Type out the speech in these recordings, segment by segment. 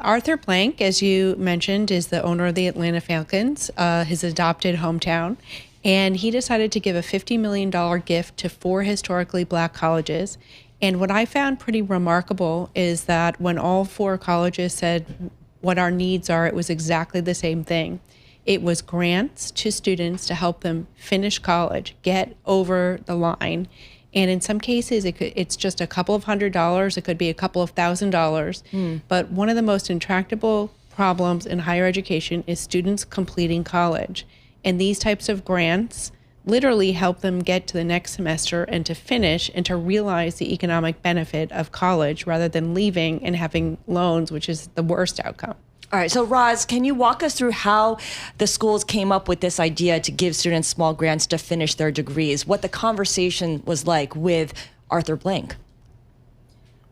Arthur Blank, as you mentioned, is the owner of the Atlanta Falcons, his adopted hometown. And he decided to give a $50 million gift to 4 historically black colleges. And what I found pretty remarkable is that when all 4 colleges said what our needs are, it was exactly the same thing. It was grants to students to help them finish college, get over the line. And in some cases, it's just a couple of $100s. It could be a couple of $1,000s. But one of the most intractable problems in higher education is students completing college. And these types of grants literally help them get to the next semester and to finish and to realize the economic benefit of college rather than leaving and having loans, which is the worst outcome. All right, so Roz, can you walk us through how the schools came up with this idea to give students small grants to finish their degrees, what the conversation was like with Arthur Blank?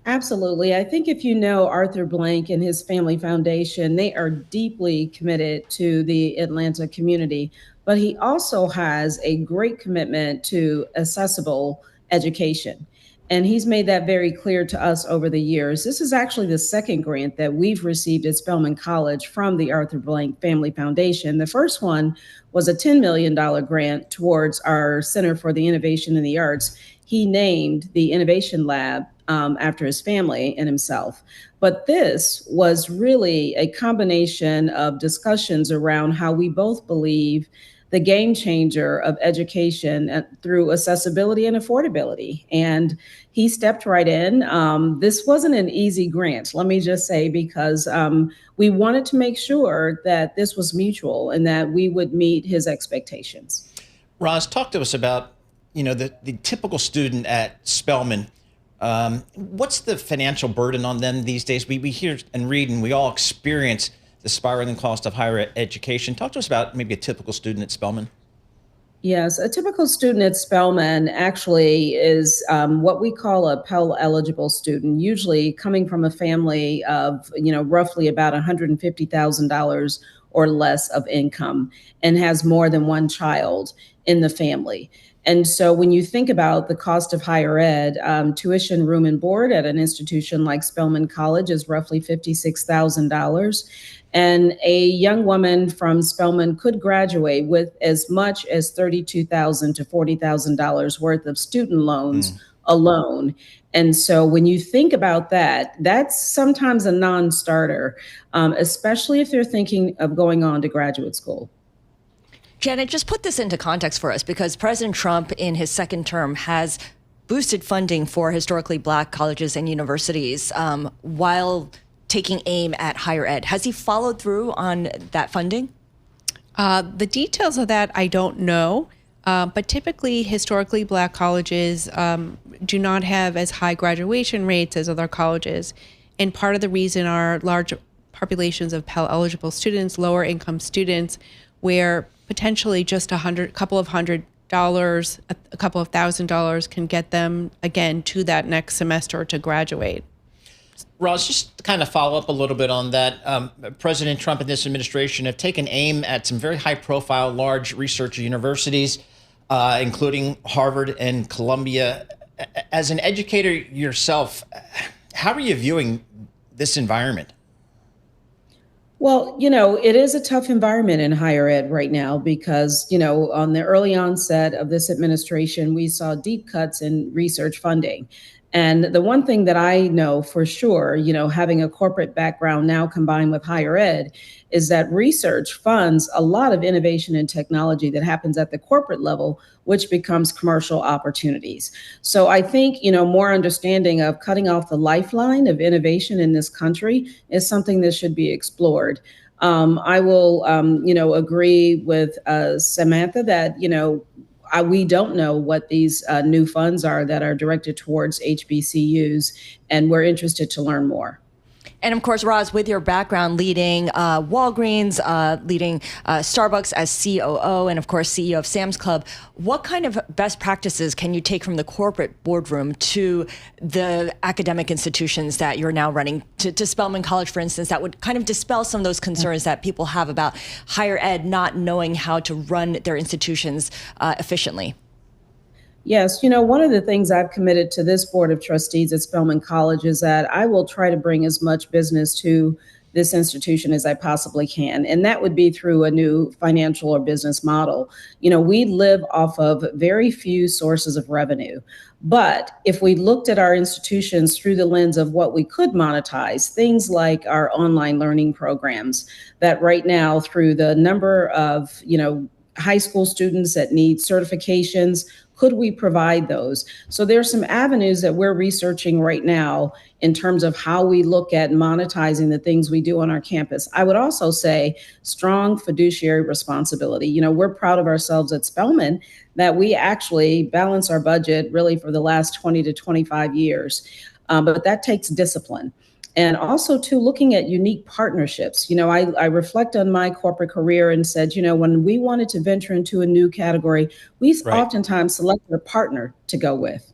Absolutely. I think if you know Arthur Blank and his family foundation, they are deeply committed to the Atlanta community, but he also has a great commitment to accessible education. And he's made that very clear to us over the years. This is actually the second grant that we've received at Spelman College from the Arthur Blank Family Foundation. The first one was a $10 million grant towards our Center for the Innovation in the Arts. He named the Innovation Lab after his family and himself. But this was really a combination of discussions around how we both believe the game changer of education through accessibility and affordability. And he stepped right in. This wasn't an easy grant, let me just say, because we wanted to make sure that this was mutual and that we would meet his expectations. Roz, talk to us about, the typical student at Spelman. What's the financial burden on them these days? We hear and read and we all experience the spiraling cost of higher education. Talk to us about maybe a typical student at Spelman. Yes, a typical student at Spelman actually is what we call a Pell eligible student, usually coming from a family of, roughly about $150,000 or less of income and has more than one child in the family. And so when you think about the cost of higher ed, tuition, room and board at an institution like Spelman College is roughly $56,000. And a young woman from Spelman could graduate with as much as $32,000 to $40,000 worth of student loans alone. And so when you think about that, that's sometimes a non-starter, especially if they're thinking of going on to graduate school. Janet, just put this into context for us, because President Trump in his second term has boosted funding for historically black colleges and universities while taking aim at higher ed. Has he followed through on that funding? The details of that I don't know, but typically historically black colleges do not have as high graduation rates as other colleges. And part of the reason are large populations of Pell eligible students, lower income students, where potentially just a couple of $100, a couple of $1,000 can get them again to that next semester to graduate. Roz, just to kind of follow up a little bit on that, President Trump and this administration have taken aim at some very high-profile, large research universities, including Harvard and Columbia. As an educator yourself, how are you viewing this environment? Well, it is a tough environment in higher ed right now because, on the early onset of this administration, we saw deep cuts in research funding. And the one thing that I know for sure, having a corporate background now combined with higher ed, is that research funds a lot of innovation and technology that happens at the corporate level, which becomes commercial opportunities. So I think, more understanding of cutting off the lifeline of innovation in this country is something that should be explored. I will, agree with Samantha that, we don't know what these new funds are that are directed towards HBCUs, and we're interested to learn more. And of course, Roz, with your background leading Walgreens, leading Starbucks as COO, and of course, CEO of Sam's Club, what kind of best practices can you take from the corporate boardroom to the academic institutions that you're now running, to Spelman College, for instance, that would kind of dispel some of those concerns that people have about higher ed not knowing how to run their institutions efficiently? Yes, one of the things I've committed to this board of trustees at Spelman College is that I will try to bring as much business to this institution as I possibly can. And that would be through a new financial or business model. We live off of very few sources of revenue. But if we looked at our institutions through the lens of what we could monetize, things like our online learning programs, that right now, through the number of, high school students that need certifications, could we provide those? So there's some avenues that we're researching right now in terms of how we look at monetizing the things we do on our campus. I would also say strong fiduciary responsibility. We're proud of ourselves at Spelman that we actually balance our budget really for the last 20 to 25 years. But that takes discipline. And also, too, looking at unique partnerships. I reflect on my corporate career and said, when we wanted to venture into a new category, we Right. oftentimes selected a partner to go with.